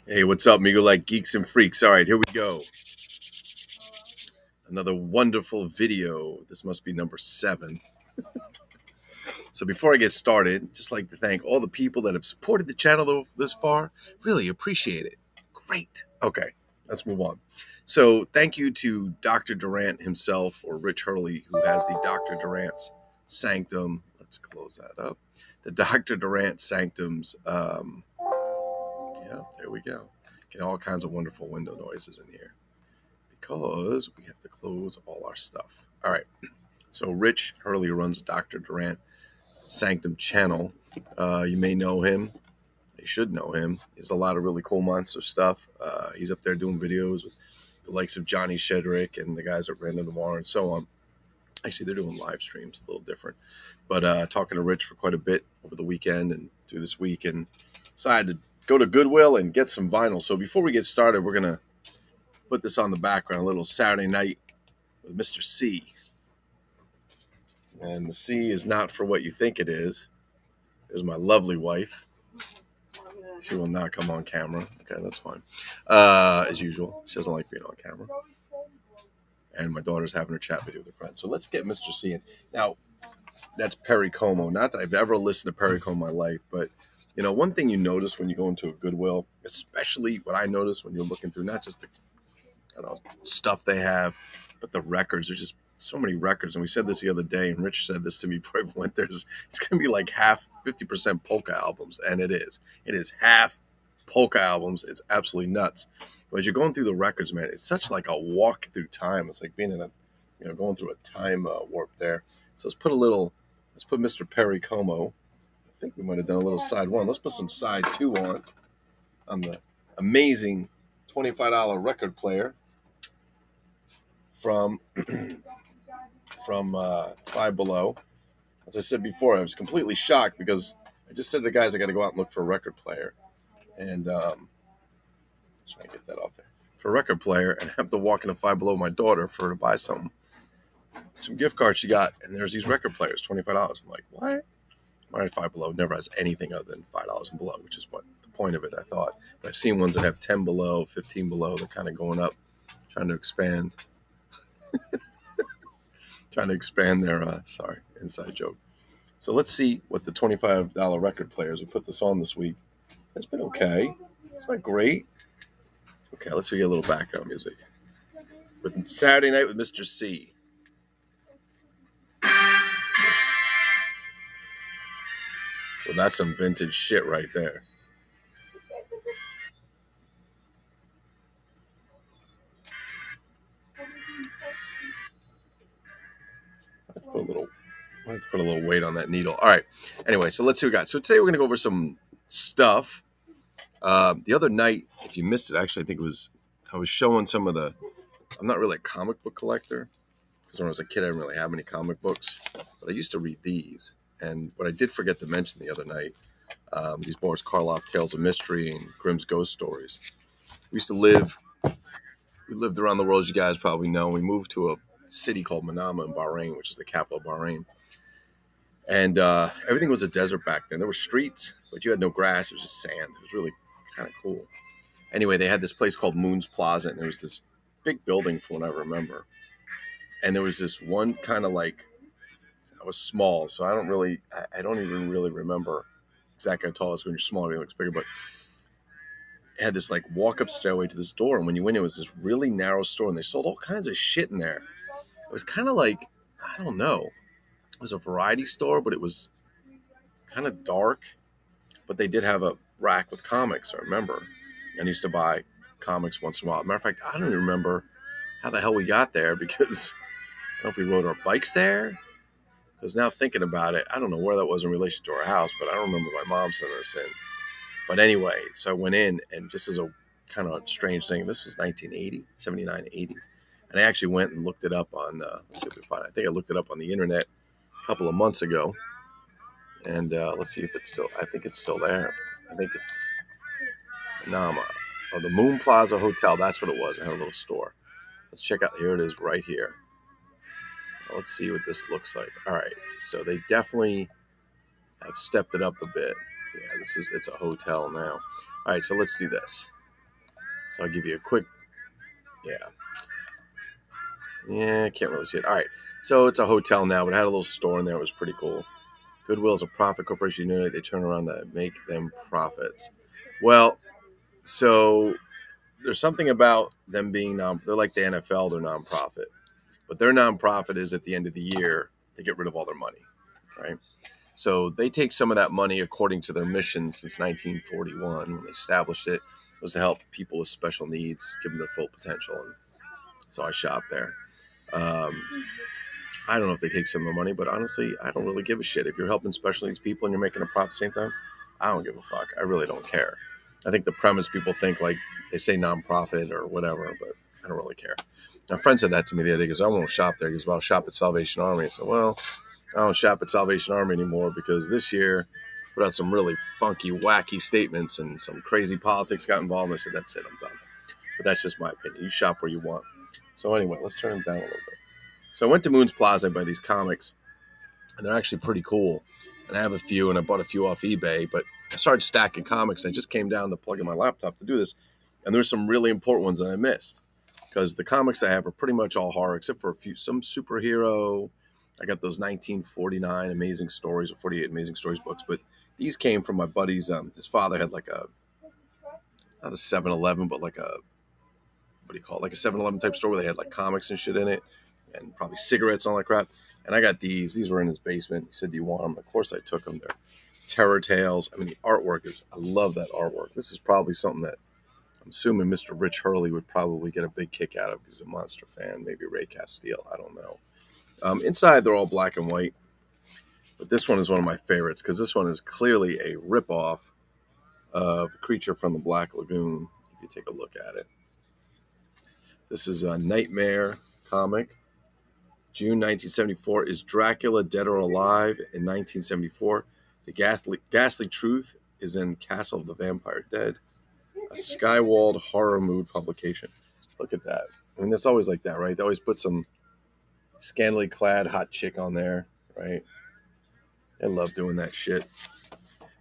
Hey, what's up, Migo? Like geeks and freaks. All right, here we go. Another wonderful video. This must be number 7. So before I get started, just like to thank all the people that have supported the channel this far. Really appreciate it. Great. Okay, let's move on. So thank you to Dr. Durant himself, or Rich Hurley, who has the Dr. Durant's Sanctum. Let's close that up. The Dr. Durant Sanctums. Yeah, there we go. Get all kinds of wonderful window noises in here, because we have to close all our stuff. All right. So Rich Hurley runs Dr. Durant Sanctum channel. You may know him. You should know him. He's a lot of really cool monster stuff. He's up there doing videos with the likes of Johnny Shedrick and the guys at Random Noir and so on. Actually, they're doing live streams, a little different. But talking to Rich for quite a bit over the weekend and through this week, and decided to go to Goodwill and get some vinyl. So before we get started, we're going to put this on the background, a little Saturday Night with Mr. C. And the C is not for what you think it is. There's my lovely wife. She will not come on camera. Okay, that's fine. As usual, she doesn't like being on camera. And my daughter's having her chat video with her friend. So let's get Mr. C in. Now, that's Perry Como. Not that I've ever listened to Perry Como in my life, but you know, one thing you notice when you go into a Goodwill, especially what I notice when you're looking through not just the stuff they have, but the records. There's just so many records. And we said this the other day, and Rich said this to me before I went there. It's going to be like half, 50% polka albums. And it is. It is half polka albums. It's absolutely nuts. But as you're going through the records, man, it's such like a walk through time. It's like being in a, going through a time warp there. So let's put Mr. Perry Como. I think we might have done a little side 1. Let's put some side 2 on the amazing $25 record player from Five Below. As I said before, I was completely shocked because I just said to the guys I got to go out and look for a record player, and try to get that off there for a record player, and I have to walk into Five Below with my daughter for her to buy some gift cards she got, and there's these record players, $25. I'm like, what? My Five Below never has anything other than $5 and below, which is what the point of it, I thought. But I've seen ones that have 10 below, 15 below. They're kind of going up, trying to expand. Trying to expand their, inside joke. So let's see what the $25 record players who put this on this week. It's been okay. It's not great. It's okay. Let's hear a little background music. With Saturday Night with Mr. C. Well, that's some vintage shit right there. Let's put a little weight on that needle. All right. Anyway, so let's see what we got. So today we're going to go over some stuff. The other night, if you missed it, actually, I was showing some of I'm not really a comic book collector because when I was a kid, I didn't really have any comic books, but I used to read these. And what I did forget to mention the other night, these Boris Karloff Tales of Mystery and Grimm's Ghost Stories. We lived around the world, as you guys probably know. We moved to a city called Manama in Bahrain, which is the capital of Bahrain. And everything was a desert back then. There were streets, but you had no grass. It was just sand. It was really kind of cool. Anyway, they had this place called Moon's Plaza, and there was this big building from what I remember. And there was this one kind of like, I was small, so I don't even really remember exactly how tall it was. When you're small, it looks bigger, but it had this like walk-up stairway to this door. And when you went, it was this really narrow store, and they sold all kinds of shit in there. It was kind of like, I don't know. It was a variety store, but it was kind of dark. But they did have a rack with comics, I remember. And I used to buy comics once in a while. Matter of fact, I don't even remember how the hell we got there because I don't know if we rode our bikes there. Because now thinking about it, I don't know where that was in relation to our house, but I don't remember my mom sending us in. But anyway, so I went in, and just as a kind of strange thing, this was 1980, 79, 80. And I actually went and looked it up on, let's see if we find it. I think I looked it up on the internet a couple of months ago. And let's see if it's still, I think it's still there. I think it's Nama. Oh, the Moon Plaza Hotel. That's what it was. It had a little store. Let's check out. Here it is right here. Let's see what this looks like. All right, so they definitely have stepped it up a bit. Yeah, it's a hotel now. All right, so let's do this. So I'll give you a quick, yeah, yeah, can't really see it. All right, so it's a hotel now, but it had a little store in there. It was pretty cool. Goodwill is a profit corporation unit. They turn around to make them profits. Well, so there's something about them being they're like the NFL, they're nonprofit. But their nonprofit is at the end of the year, they get rid of all their money, right? So they take some of that money according to their mission since 1941 when they established it, was to help people with special needs, give them their full potential. And so I shop there. Um, I don't know if they take some of the money, but honestly, I don't really give a shit. If you're helping special needs people and you're making a profit at the same time, I don't give a fuck. I really don't care. I think the premise people think like they say nonprofit or whatever, but I don't really care. My friend said that to me the other day. He goes, I won't shop there. He goes, well, I'll shop at Salvation Army. I said, well, I don't shop at Salvation Army anymore because this year put out some really funky, wacky statements and some crazy politics got involved. I said, that's it, I'm done. But that's just my opinion. You shop where you want. So anyway, let's turn them down a little bit. So I went to Moon's Plaza and buy these comics, and they're actually pretty cool. And I have a few, and I bought a few off eBay, but I started stacking comics. I just came down to plug in my laptop to do this, and there's some really important ones that I missed because the comics I have are pretty much all horror, except for some superhero. I got those 1949 Amazing Stories or 48 Amazing Stories books, but these came from my buddy's. His father had like not a 7-Eleven, but like a, what do you call it, like a 7-Eleven type store where they had like comics and shit in it, and probably cigarettes and all that crap. And I got these. These were in his basement. He said, "Do you want them?" Of course, I took them. They're Terror Tales. I mean, the artwork is. I love that artwork. This is probably something that I'm assuming Mr. Rich Hurley would probably get a big kick out of because he's a monster fan. Maybe Ray Castile. I don't know. Inside, they're all black and white. But this one is one of my favorites because this one is clearly a ripoff of the creature from the Black Lagoon. If you take a look at it, this is a Nightmare comic. June 1974. Is Dracula dead or alive? In 1974, the ghastly truth is in Castle of the Vampire Dead, a Skywald horror mood publication. Look at that. I mean, it's always like that, right? They always put some scantily clad hot chick on there, right? I love doing that shit.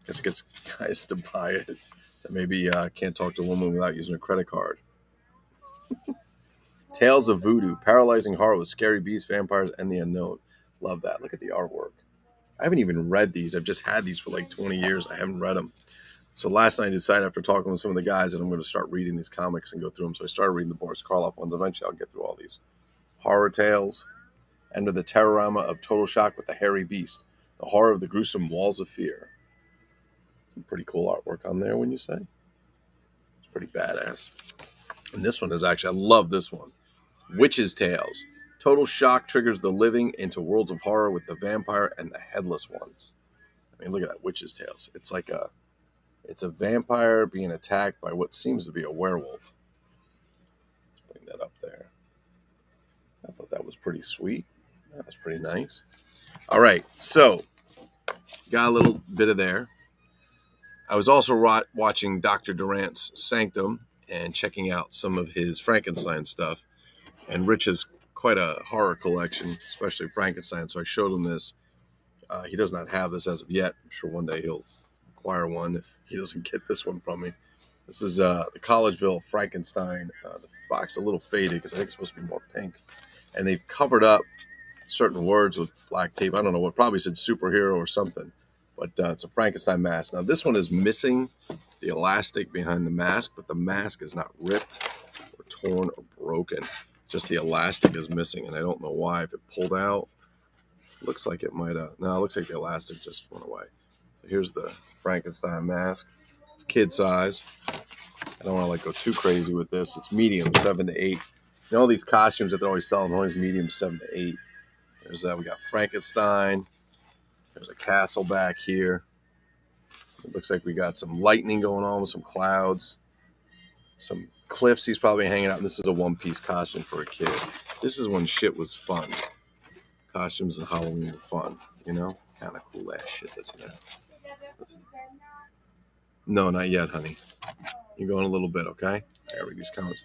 Guess it gets guys to buy it that maybe can't talk to a woman without using a credit card. Tales of Voodoo, paralyzing horror with scary beasts, vampires, and the unknown. Love that. Look at the artwork. I haven't even read these. I've just had these for like 20 years. I haven't read them. So last night I decided after talking with some of the guys that I'm going to start reading these comics and go through them. So I started reading the Boris Karloff ones. Eventually I'll get through all these. Horror Tales, Enter the Terrorama of Total Shock with the Hairy Beast, the horror of the gruesome walls of fear. Some pretty cool artwork on there, wouldn't you say? It's pretty badass. And this one is actually, I love this one. Witches' Tales. Total shock triggers the living into worlds of horror with the vampire and the headless ones. I mean, look at that, Witches' Tales. It's a vampire being attacked by what seems to be a werewolf. Let's bring that up there. I thought that was pretty sweet. That's pretty nice. All right, so got a little bit of there. I was also watching Dr. Durant's Sanctum and checking out some of his Frankenstein stuff. And Rich has quite a horror collection, especially Frankenstein. So I showed him this. He does not have this as of yet. I'm sure one day he'll acquire one if he doesn't get this one from me. This is the Collegeville Frankenstein. The box a little faded because I think it's supposed to be more pink. And they've covered up certain words with black tape. I don't know what, probably said superhero or something. But it's a Frankenstein mask. Now this one is missing the elastic behind the mask, but the mask is not ripped or torn or broken. Just the elastic is missing, and I don't know why. If it pulled out, looks like it might have. No, it looks like the elastic just went away. So here's the Frankenstein mask. It's kid size. I don't want to like go too crazy with this. It's medium, 7 to 8. You know all these costumes that they're always selling, always medium, 7 to 8. There's we got Frankenstein. There's a castle back here. It looks like we got some lightning going on with some clouds. Some cliffs he's probably hanging out. And this is a one-piece costume for a kid. This is when shit was fun. Costumes and Halloween were fun, you know? Kind of cool ass shit that's in there. No, not yet, honey. You're going a little bit, okay? I gotta read these comments.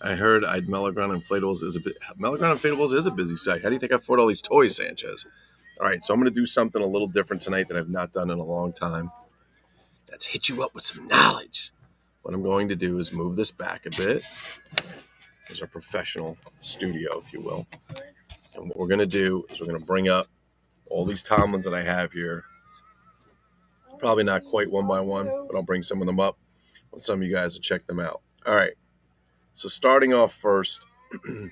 I heard Melloground Inflatables is a bit. Melloground Inflatables is a busy site. How do you think I afford all these toys, Sanchez? All right, so I'm going to do something a little different tonight that I've not done in a long time. That's hit you up with some knowledge. What I'm going to do is move this back a bit. There's our professional studio, if you will. And what we're going to do is we're going to bring up all these Tomlins that I have here. Probably not quite one by one, but I'll bring some of them up. Want some of you guys to check them out. All right. So starting off first, and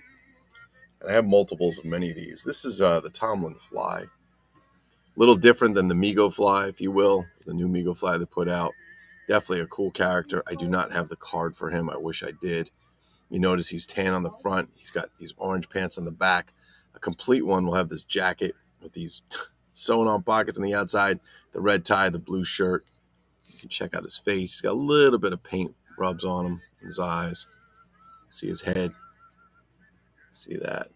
I have multiples of many of these. This is the Tomlin fly. A little different than the Migo fly, if you will. The new Migo fly they put out. Definitely a cool character. I do not have the card for him. I wish I did. You notice he's tan on the front. He's got these orange pants on the back. A complete one will have this jacket with these sewn on pockets on the outside, the red tie, the blue shirt. You can check out his face. He's got a little bit of paint rubs on him, his eyes. See his head. See that.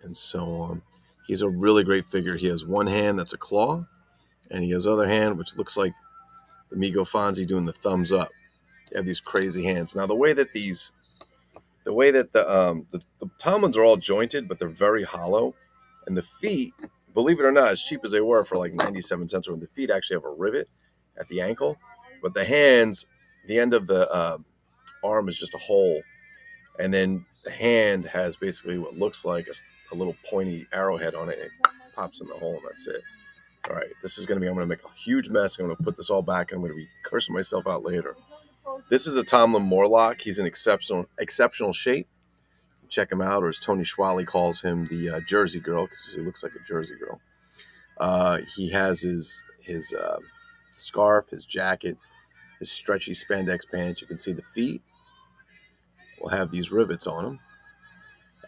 And so on. He's a really great figure. He has one hand that's a claw, and he has other hand which looks like the Migo Fonzie doing the thumbs up. They have these crazy hands. Now the way that the Tomlins are all jointed, but they're very hollow, and the feet, believe it or not, as cheap as they were for like 97 cents, the feet actually have a rivet at the ankle, but the hands, the end of the arm is just a hole, and then the hand has basically what looks like a little pointy arrowhead on it. It pops in the hole, and that's it. All right, this is going to be, I'm going to make a huge mess. I'm going to put this all back, and I'm going to be cursing myself out later. This is a Tomlin Morlock. He's in exceptional shape. Check him out, or as Tony Schwally calls him, the Jersey Girl, because he looks like a Jersey Girl. He has his scarf, his jacket, his stretchy spandex pants. You can see the feet will have these rivets on them.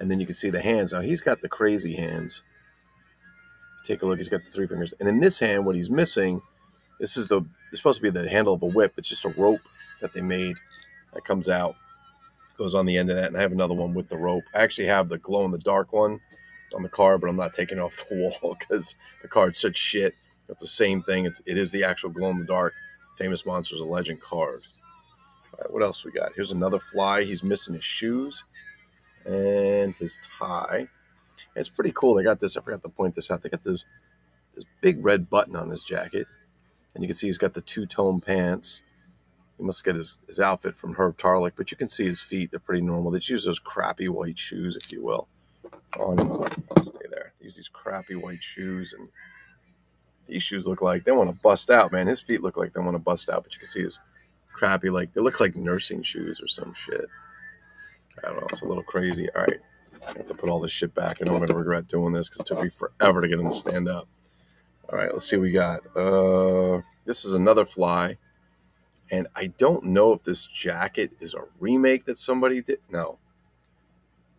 And then you can see the hands. Now, he's got the crazy hands. Take a look. He's got the 3 fingers. And in this hand, what he's missing, it's supposed to be the handle of a whip. It's just a rope that they made that comes out, goes on the end of that. And I have another one with the rope. I actually have the glow-in-the-dark one on the card, but I'm not taking it off the wall because the card's such shit. It's the same thing. It is the actual glow-in-the-dark Famous Monsters of Legend card. All right, what else we got? Here's another fly. He's missing his shoes and his tie. It's pretty cool. They got this. I forgot to point this out. They got this big red button on his jacket. And you can see he's got the 2-tone pants. He must get his outfit from Herb Tarlick. But you can see his feet. They're pretty normal. They use those crappy white shoes, if you will, on him. Stay there. They use these crappy white shoes. And these shoes look like they want to bust out, man. His feet look like they want to bust out. But you can see his crappy, like, they look like nursing shoes or some shit. I don't know. It's a little crazy. All right. I have to put all this shit back. I know I'm going to regret doing this because it took me forever to get him to stand up. All right, let's see what we got. This is another fly. And I don't know if this jacket is a remake that somebody did. No,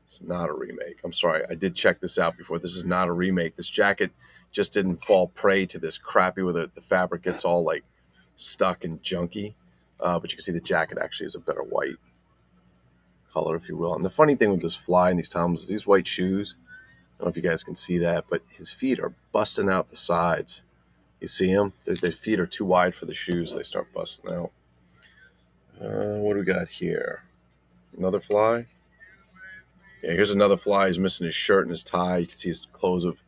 it's not a remake. I'm sorry. I did check this out before. This is not a remake. This jacket just didn't fall prey to this crappy where the fabric gets all like stuck and junky. But you can see the jacket actually is a better white color, if you will. And the funny thing with this fly and these Tomlins is these white shoes. I don't know if you guys can see that, but his feet are busting out the sides. You see them? Their feet are too wide for the shoes. They start busting out. What do we got here? Another fly? Yeah, here's another fly. He's missing his shirt and his tie. You can see his clothes have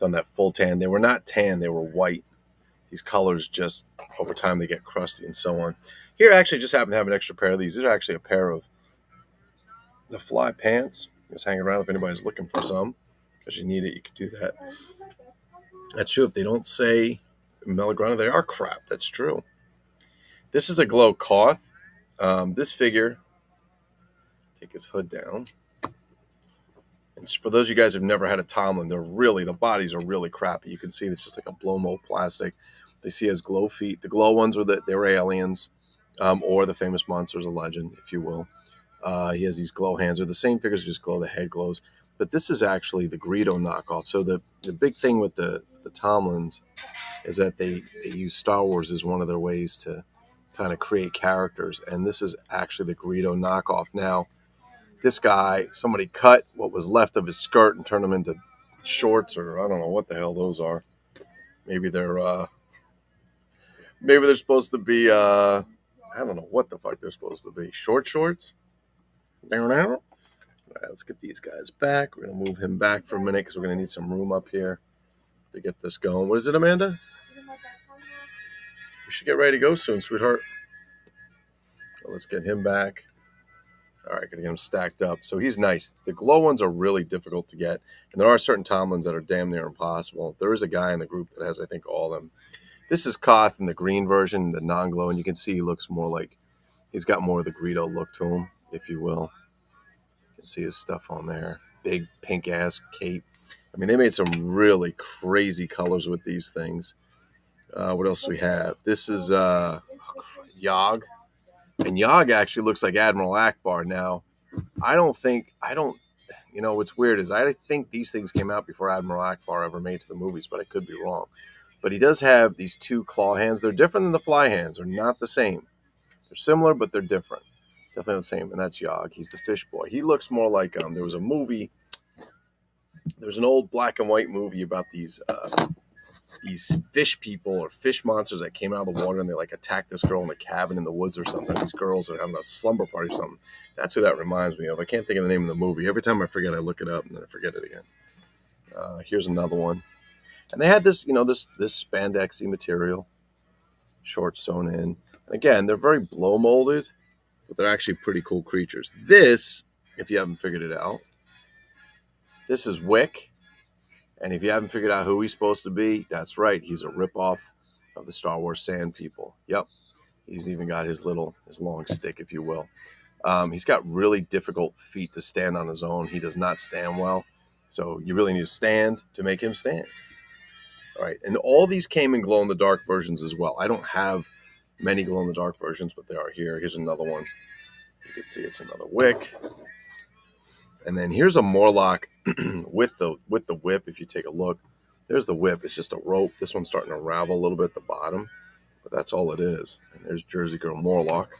done that full tan. They were not tan. They were white. These colors just, over time, they get crusty and so on. Here, I actually just happen to have an extra pair of these. These are actually a pair of the fly pants. Just hang around if anybody's looking for some. Because you need it, you can do that. That's true. If they don't say Melograna, they are crap. That's true. This is a glow Koth. This figure, take his hood down. And for those of you guys who've never had a Tomlin, the bodies are really crappy. You can see it's just like a blow-mo plastic. They see as glow feet. The glow ones they were aliens, or the Famous Monsters of Legend, if you will. He has these glow hands. They're the same figures, just glow. The head glows. But this is actually the Greedo knockoff. So the big thing with the Tomlins is that they use Star Wars as one of their ways to kind of create characters. And this is actually the Greedo knockoff. Now, this guy, somebody cut what was left of his skirt and turned them into shorts, or I don't know what the hell those are. Maybe they're supposed to be I don't know what the fuck they're supposed to be. Shorts? All right, let's get these guys back. We're going to move him back for a minute because we're going to need some room up here to get this going. What is it, Amanda? We should get ready to go soon, sweetheart. So let's get him back. All right, gonna get him stacked up. So he's nice. The glow ones are really difficult to get, and there are certain Tomlins that are damn near impossible. There is a guy in the group that has, I think, all of them. This is Koth in the green version, the non-glow, and you can see he looks more like he's got more of the Greedo look to him, if you will. You can see his stuff on there. Big pink ass cape. I mean, they made some really crazy colors with these things. What else do we have? This is Yogg. And Yogg actually looks like Admiral Akbar. Now, what's weird is I think these things came out before Admiral Akbar ever made to the movies, but I could be wrong. But he does have these two claw hands. They're different than the fly hands. They're not the same. They're similar, but they're different. Definitely the same. And that's Yogg. He's the fish boy. He looks more like, there was a movie, there's an old black and white movie about these fish people or fish monsters that came out of the water and they like attacked this girl in a cabin in the woods or something. These girls are having a slumber party or something. That's who that reminds me of. I can't think of the name of the movie. Every time I forget, I look it up and then I forget it again. Here's another one. And they had this, this spandexy material, short sewn in. And again, they're very blow molded, but they're actually pretty cool creatures. This, if you haven't figured it out, this is Wick. And if you haven't figured out who he's supposed to be, that's right. He's a ripoff of the Star Wars Sand People. Yep. He's even got his long stick, if you will. He's got really difficult feet to stand on his own. He does not stand well. So you really need to stand to make him stand. All right. And all these came in glow-in-the-dark versions as well. I don't have many glow-in-the-dark versions, but they are here. Here's another one. You can see it's another Wick. And then here's a Morlock with the whip. If you take a look, there's the whip. It's just a rope. This one's starting to unravel a little bit at the bottom, but that's all it is. And there's Jersey Girl Morlock,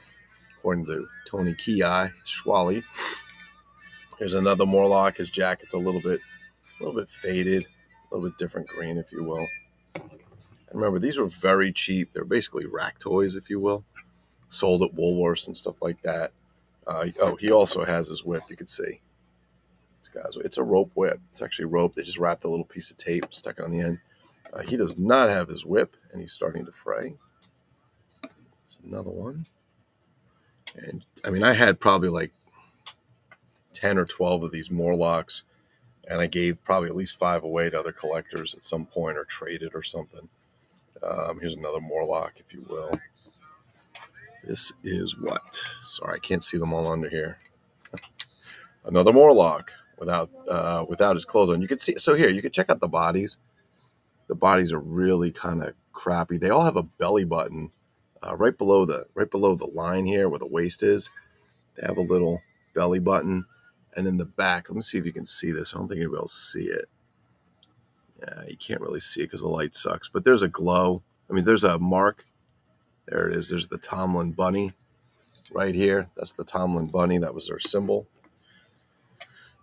according to Tony Ki Schwally. Here's another Morlock. His jacket's a little bit faded, a little bit different green, if you will. And remember, these were very cheap. They're basically rack toys, if you will, sold at Woolworths and stuff like that. He also has his whip. You can see. Guys, it's a rope whip. It's actually rope. They just wrapped a little piece of tape, stuck it on the end. He does not have his whip, and he's starting to fray. It's another one. And I mean, I had probably like 10 or 12 of these Morlocks, and I gave probably at least 5 away to other collectors at some point or traded or something. Here's another Morlock, if you will. This is what? Sorry, I can't see them all under here. Another Morlock without his clothes on. You can see. So here, you can check out the bodies. The bodies are really kind of crappy. They all have a belly button right below the line here where the waist is. They have a little belly button, and in the back, let me see if you can see this. I don't think you'll be able to see it. Yeah, you can't really see it because the light sucks. But there's a glow. I mean, there's a mark. There it is. There's the Tomlin bunny right here. That's the Tomlin bunny. That was their symbol.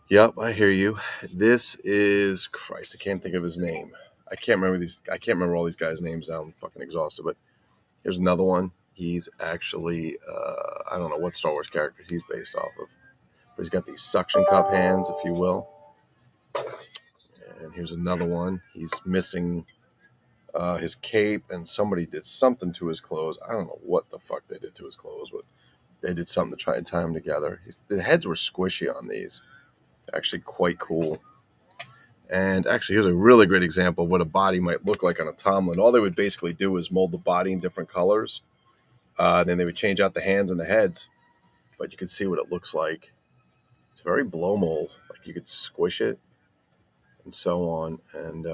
Yep, I hear you. This is Christ. I can't think of his name. I can't remember all these guys' names now. I'm fucking exhausted. But here's another one. He's actually I don't know what Star Wars character he's based off of, but he's got these suction cup hands, if you will. And here's another one. He's missing his cape, and somebody did something to his clothes. I don't know what the fuck they did to his clothes, but they did something to try and tie them together. The heads were squishy on these. Actually quite cool. And actually, here's a really great example of what a body might look like on a Tomlin. All they would basically do is mold the body in different colors. Then they would change out the hands and the heads. But you can see what it looks like. It's very blow mold. Like you could squish it and so on. And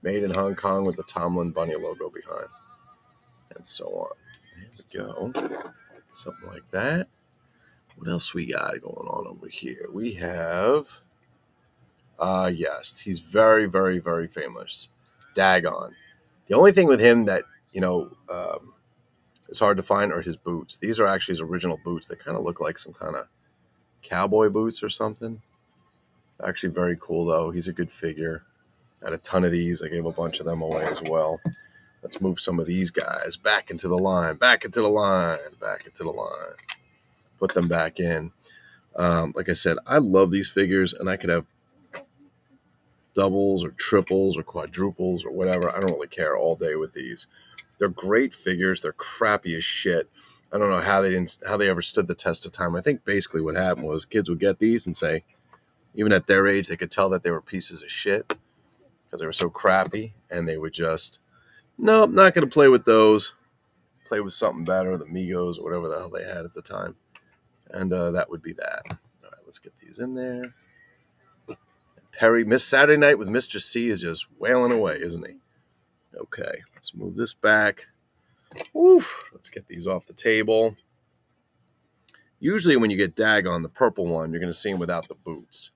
made in Hong Kong with the Tomlin Bunny logo behind. And so on. There we go. Something like that. What else we got going on over here? We have... yes, he's very, very, very famous. Dagon. The only thing with him that, is hard to find are his boots. These are actually his original boots. They kind of look like some kind of cowboy boots or something. Actually very cool, though. He's a good figure. I had a ton of these. I gave a bunch of them away as well. Let's move some of these guys back into the line. Back into the line. Back into the line. Put them back in. Like I said, I love these figures, and I could have doubles or triples or quadruples or whatever. I don't really care all day with these. They're great figures. They're crappy as shit. I don't know how they ever stood the test of time. I think basically what happened was kids would get these and say, even at their age, they could tell that they were pieces of shit because they were so crappy, and they would just, nope, not going to play with those. Play with something better, the Migos or whatever the hell they had at the time, and that would be that. All right, let's get these in there. Perry, Miss Saturday Night with Mr. C is just wailing away, isn't he? Okay, let's move this back. Oof, let's get these off the table. Usually when you get Dagon, the purple one, you're going to see him without the boots.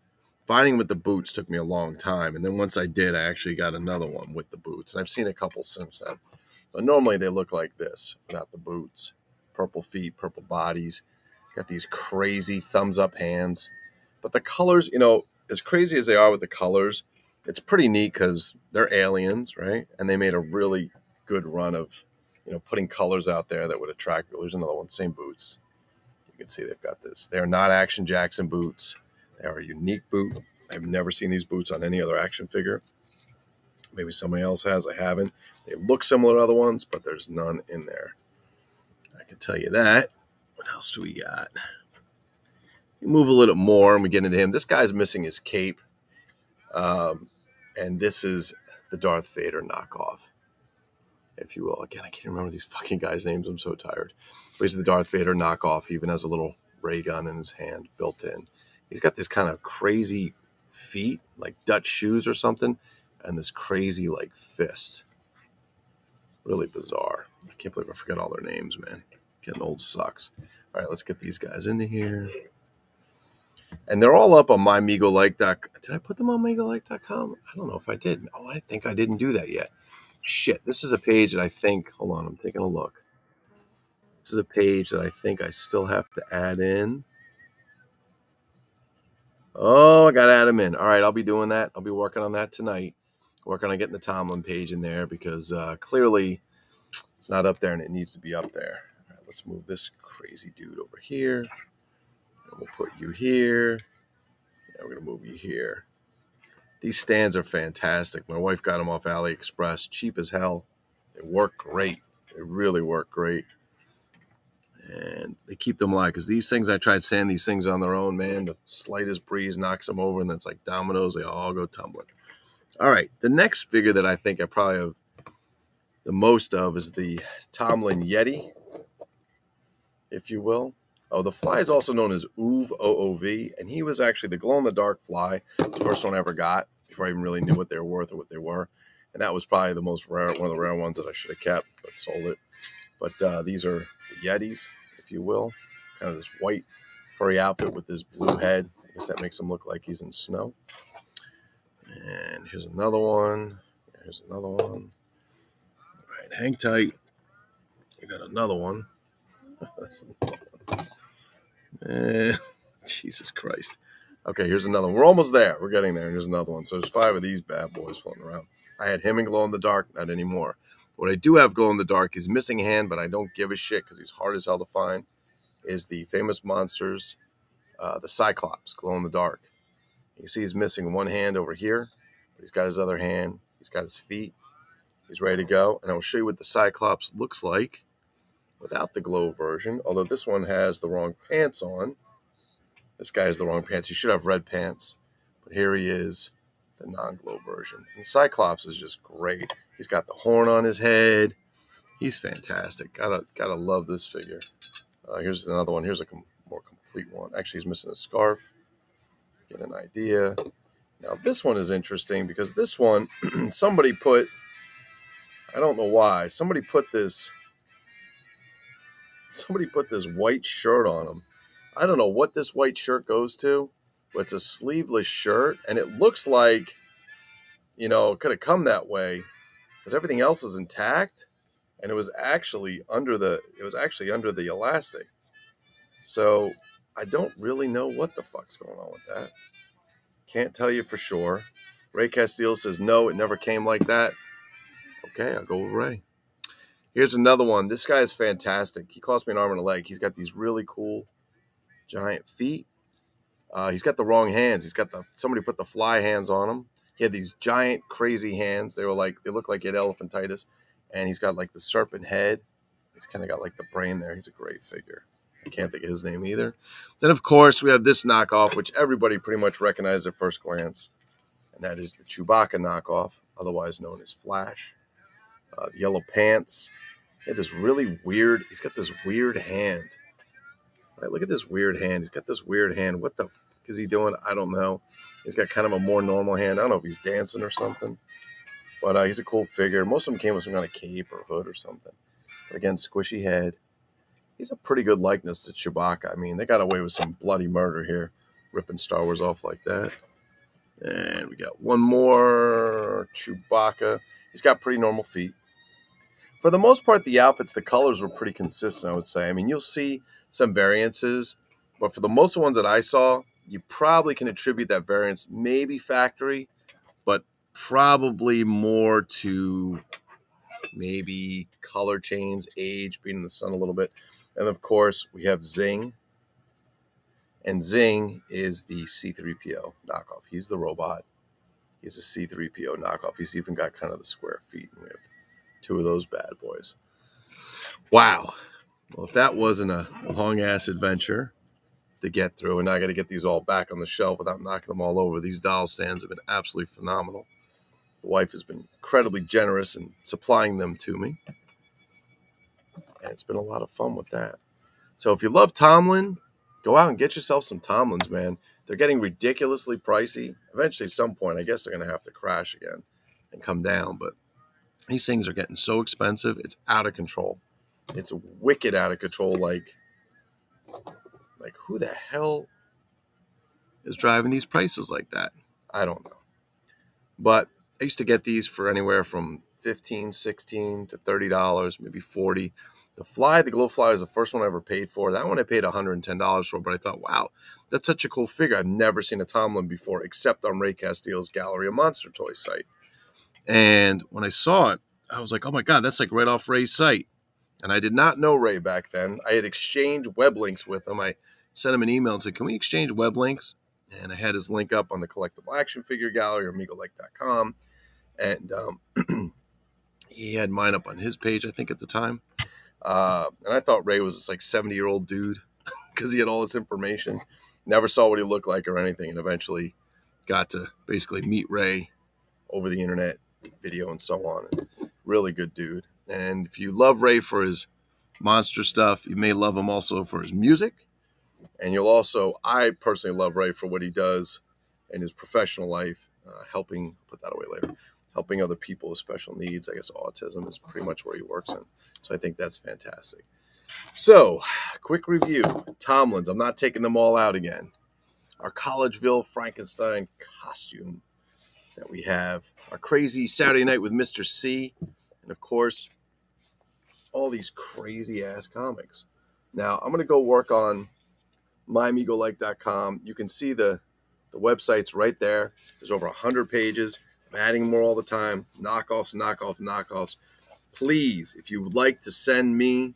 Finding him with the boots took me a long time, and then once I did, I actually got another one with the boots, and I've seen a couple since then. But normally they look like this, without the boots. Purple feet, purple bodies. Got these crazy thumbs up hands. But the colors, as crazy as they are with the colors, it's pretty neat because they're aliens, right? And they made a really good run of, putting colors out there that would attract people. There's another one, same boots. You can see they've got this. They are not Action Jackson boots. They are a unique boot. I've never seen these boots on any other action figure. Maybe somebody else has. I haven't. They look similar to other ones, but there's none in there. I can tell you that. What else do we got? We move a little more and we get into him. This guy's missing his cape. And this is the Darth Vader knockoff, if you will. Again, I can't remember these fucking guys' names. I'm so tired. But he's the Darth Vader knockoff. He even has a little ray gun in his hand built in. He's got this kind of crazy feet, like Dutch shoes or something, and this crazy, like, fist. Really bizarre. I can't believe I forgot all their names, man. Getting old sucks. All right, let's get these guys into here. And they're all up on mymegolike.com. Did I put them on megolike.com? I don't know if I did. Oh, I think I didn't do that yet. Shit, this is a page that I think, hold on, I'm taking a look. This is a page that I think I still have to add in. Oh, I got to add them in. All right, I'll be doing that. I'll be working on that tonight. Working on getting the Tomlin page in there because clearly it's not up there and it needs to be up there. All right, let's move this crazy dude over here. And we'll put you here. And we're going to move you here. These stands are fantastic. My wife got them off AliExpress. Cheap as hell. They work great. They really work great. And they keep them alive because these things, I tried sanding these things on their own, man. The slightest breeze knocks them over and then it's like dominoes. They all go tumbling. All right. The next figure that I think I probably have the most of is the Tomlin Yeti, if you will. Oh, the fly is also known as Oov, OOV, and he was actually the glow-in-the-dark fly. The first one I ever got before I even really knew what they were worth or what they were. And that was probably the most rare, one of the rare ones that I should have kept, but sold it. But these are the Yetis, if you will. Kind of this white furry outfit with this blue head. I guess that makes him look like he's in snow. And here's another one. Here's another one. All right, hang tight. You got another one. Jesus Christ. Okay, here's another one. We're almost there. We're getting there. Here's another one. So there's 5 of these bad boys floating around. I had him in glow in the dark, not anymore. What I do have glow in the dark is missing a hand, but I don't give a shit because he's hard as hell to find. Is the Famous Monsters, the Cyclops, glow in the dark. You can see he's missing one hand over here, but he's got his other hand. He's got his feet. He's ready to go. And I will show you what the Cyclops looks like without the glow version, although this one has the wrong pants on. This guy has the wrong pants. He should have red pants. But here he is, the non-glow version. And Cyclops is just great. He's got the horn on his head. He's fantastic. Gotta love this figure. Here's another one. Here's a more complete one. Actually, he's missing a scarf. Get an idea. Now, this one is interesting because this one, somebody put, I don't know why, somebody put this white shirt on him. I don't know what this white shirt goes to, but it's a sleeveless shirt, and it looks like, it could have come that way because everything else is intact, and it was actually under the elastic. So I don't really know what the fuck's going on with that. Can't tell you for sure. Ray Castile says no, it never came like that. Okay, I'll go with Ray. Here's another one. This guy is fantastic. He cost me an arm and a leg. He's got these really cool giant feet. He's got the wrong hands. Somebody put the fly hands on him. He had these giant, crazy hands. They looked like he had elephantitis. And he's got like the serpent head. He's kind of got like the brain there. He's a great figure. I can't think of his name either. Then, of course, we have this knockoff, which everybody pretty much recognized at first glance. And that is the Chewbacca knockoff, otherwise known as Flash. The yellow pants. He had this really weird, he's got this weird hand. Right, look at this weird hand. He's got this weird hand. What the fuck is he doing? I don't know. He's got kind of a more normal hand. I don't know if he's dancing or something. But he's a cool figure. Most of them came with some kind of cape or hood or something. But again, squishy head. He's a pretty good likeness to Chewbacca. I mean, they got away with some bloody murder here, ripping Star Wars off like that. And we got one more Chewbacca. He's got pretty normal feet. For the most part, the outfits, the colors were pretty consistent, I would say. I mean, you'll see some variances, but for the most ones that I saw, you probably can attribute that variance maybe factory, but probably more to maybe color change, age, being in the sun a little bit. And of course, we have Zing. And Zing is the C-3PO knockoff. He's the robot. He's a C-3PO knockoff. He's even got kind of the square feet. And we have two of those bad boys. Wow. Well, if that wasn't a long-ass adventure to get through, and I got to get these all back on the shelf without knocking them all over. These doll stands have been absolutely phenomenal. The wife has been incredibly generous in supplying them to me. And it's been a lot of fun with that. So if you love Tomlin, go out and get yourself some Tomlins, man. They're getting ridiculously pricey. Eventually, at some point, I guess they're going to have to crash again and come down. But these things are getting so expensive, it's out of control. It's wicked out of control. Like who the hell is driving these prices like that? I don't know. But I used to get these for anywhere from $15, $16 to $30, maybe $40. The Glow Fly is the first one I ever paid for. That one I paid $110 for, but I thought, wow, that's such a cool figure. I've never seen a Tomlin before, except on Ray Castile's Gallery of Monster Toys site. And when I saw it, I was like, oh my God, that's like right off Ray's site. And I did not know Ray back then. I had exchanged web links with him. I sent him an email and said, can we exchange web links? And I had his link up on the Collectible Action Figure Gallery or amigolike.com. And he had mine up on his page, I think, at the time. And I thought Ray was this like 70-year-old dude because he had all this information. Never saw what he looked like or anything. And eventually got to basically meet Ray over the internet, video and so on. And really good dude. And if you love Ray for his monster stuff, you may love him also for his music. And I personally love Ray for what he does in his professional life, helping other people with special needs. I guess autism is pretty much where he works in. So I think that's fantastic. So, quick review. Tomlins. I'm not taking them all out again. Our Collegeville Frankenstein costume that we have. Our crazy Saturday Night with Mr. C. And of course, all these crazy-ass comics. Now, I'm going to go work on myamigolike.com. You can see the website's right there. There's over 100 pages. I'm adding more all the time. Knockoffs. Please, if you would like to send me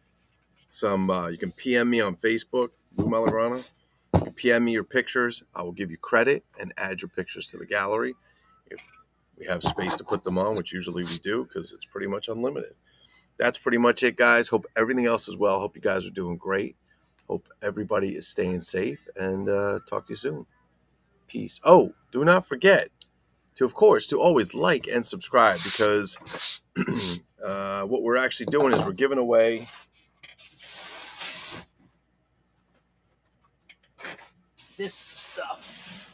some, you can PM me on Facebook, Lou Malagrana. You can PM me your pictures. I will give you credit and add your pictures to the gallery if we have space to put them on, which usually we do because it's pretty much unlimited. That's pretty much it, guys. Hope everything else is well. Hope you guys are doing great. Hope everybody is staying safe, and talk to you soon. Peace. Oh, do not forget to always like and subscribe, because what we're actually doing is we're giving away this stuff.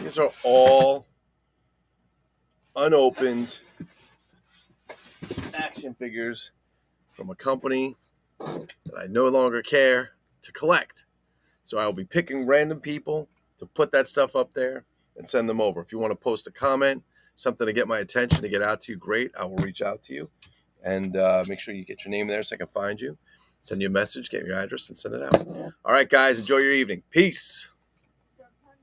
These are all unopened action figures from a company that I no longer care to collect. So I'll be picking random people to put that stuff up there and send them over. If you want to post a comment, something to get my attention, to get out to you, great. I will reach out to you and make sure you get your name there so I can find you. Send you a message, get your address, and send it out. All right, guys, enjoy your evening. Peace.